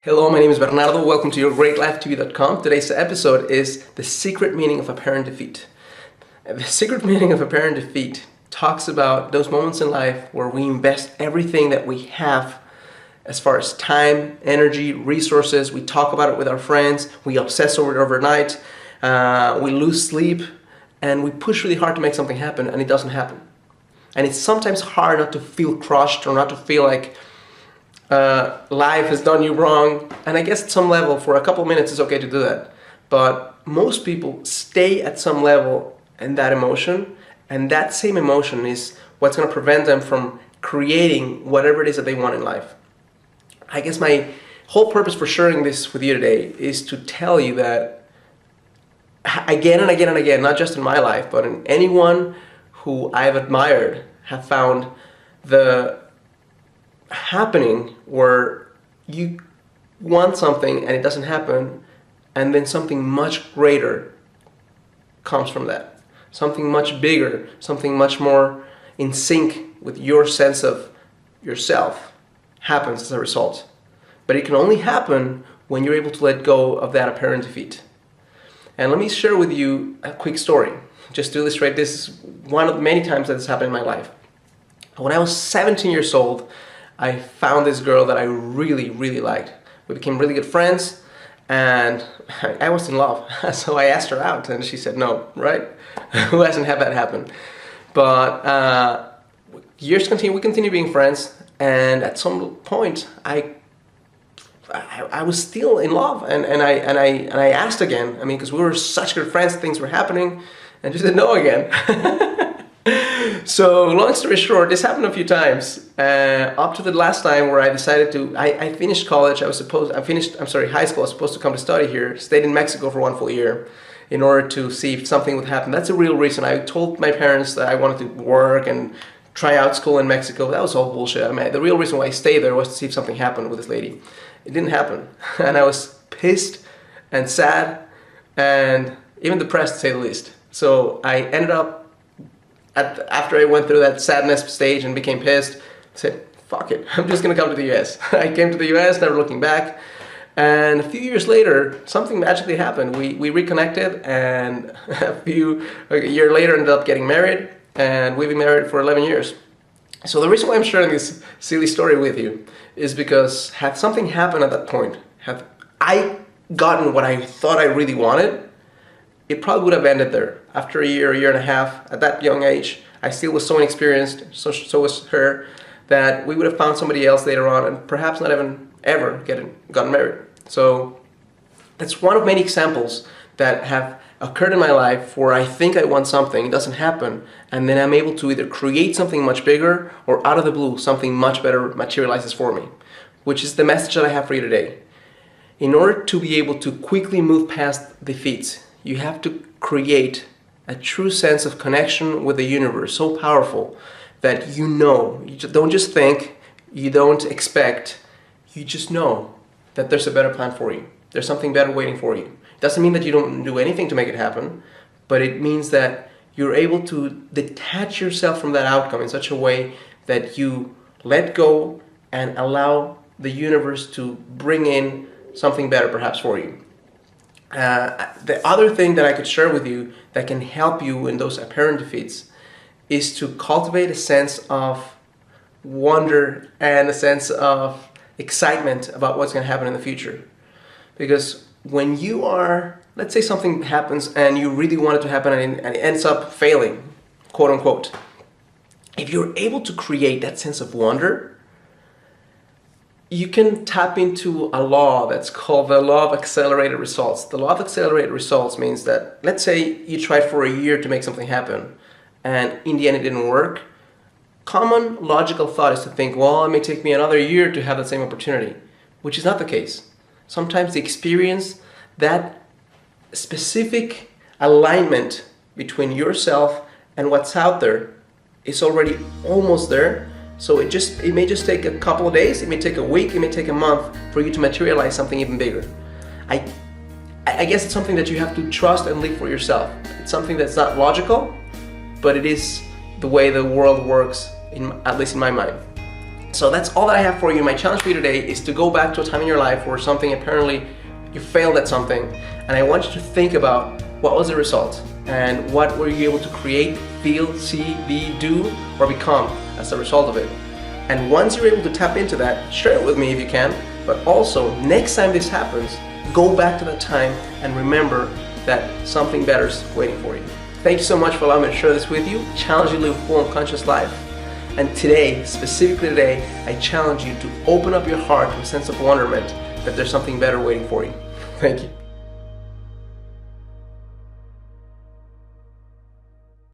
Hello, my name is Bernardo. Welcome to YourGreatLifeTV.com. Today's episode is the secret meaning of apparent defeat. The secret meaning of apparent defeat talks about those moments in life where we invest everything that we have as far as time, energy, resources. We talk about it with our friends. We obsess over it overnight. We lose sleep and we push really hard to make something happen and it doesn't happen. And it's sometimes hard not to feel crushed or not to feel like life has done you wrong, and I guess at some level for a couple of minutes it's okay to do that, but most people stay at some level in that emotion, and that same emotion is what's going to prevent them from creating whatever it is that they want in life. I guess my whole purpose for sharing this with you today is to tell you that again and again and again, not just in my life but in anyone who I've admired, have found the happening where you want something and it doesn't happen, and then something much greater comes from that. Something much bigger, something much more in sync with your sense of yourself happens as a result. But it can only happen when you're able to let go of that apparent defeat. And let me share with you a quick story just to illustrate this. Is one of the many times that has happened in my life. When I was 17 years old, I found this girl that I really, really liked. We became really good friends, and I was in love. So I asked her out, and she said no, right? Who hasn't had that happen? But years continue, we continue being friends, and at some point, I was still in love, and I asked again. I mean, because we were such good friends, things were happening, and she said no again. So long story short, this happened a few times, up to the last time where I decided to, I finished college, high school, I was supposed to come to study here, stayed in Mexico for 1 full year in order to see if something would happen. That's the real reason. I told my parents that I wanted to work and try out school in Mexico. That was all bullshit. I mean, the real reason why I stayed there was to see if something happened with this lady. It didn't happen. And I was pissed and sad and even depressed, to say the least. So I ended up, after I went through that sadness stage and became pissed, I said, fuck it, I'm just gonna come to the US. I came to the US, never looking back. And a few years later, something magically happened. We reconnected, and a year later ended up getting married, and we've been married for 11 years. So the reason why I'm sharing this silly story with you is because had something happened at that point, had I gotten what I thought I really wanted, it probably would have ended there. After a year and a half, at that young age, I still was so inexperienced, so was her, that we would have found somebody else later on and perhaps not even ever gotten married. So that's one of many examples that have occurred in my life where I think I want something, it doesn't happen, and then I'm able to either create something much bigger or out of the blue, something much better materializes for me, which is the message that I have for you today. In order to be able to quickly move past defeats, you have to create a true sense of connection with the universe, so powerful that you know, don't just think, you don't expect, you just know that there's a better plan for you. There's something better waiting for you. It doesn't mean that you don't do anything to make it happen, but it means that you're able to detach yourself from that outcome in such a way that you let go and allow the universe to bring in something better perhaps for you. The other thing that I could share with you that can help you in those apparent defeats is to cultivate a sense of wonder and a sense of excitement about what's going to happen in the future. Because when you are, let's say something happens and you really want it to happen and it ends up failing, quote unquote, if you're able to create that sense of wonder, you can tap into a law that's called the law of accelerated results. The law of accelerated results means that, let's say you tried for a year to make something happen, and in the end it didn't work. Common logical thought is to think, well, it may take me another year to have that same opportunity, which is not the case. Sometimes the experience, that specific alignment between yourself and what's out there is already almost there. So it may just take a couple of days, it may take a week, it may take a month for you to materialize something even bigger. I guess it's something that you have to trust and live for yourself. It's something that's not logical, but it is the way the world works, at least in my mind. So that's all that I have for you. My challenge for you today is to go back to a time in your life where something apparently you failed at something, and I want you to think about what was the result and what were you able to create, feel, see, be, do, or become as a result of it. And once you're able to tap into that, share it with me if you can, but also next time this happens, go back to that time and remember that something better is waiting for you. Thank you so much for allowing me to share this with you. Challenge you to live a full and conscious life. And today, specifically today, I challenge you to open up your heart to a sense of wonderment that there's something better waiting for you. Thank you.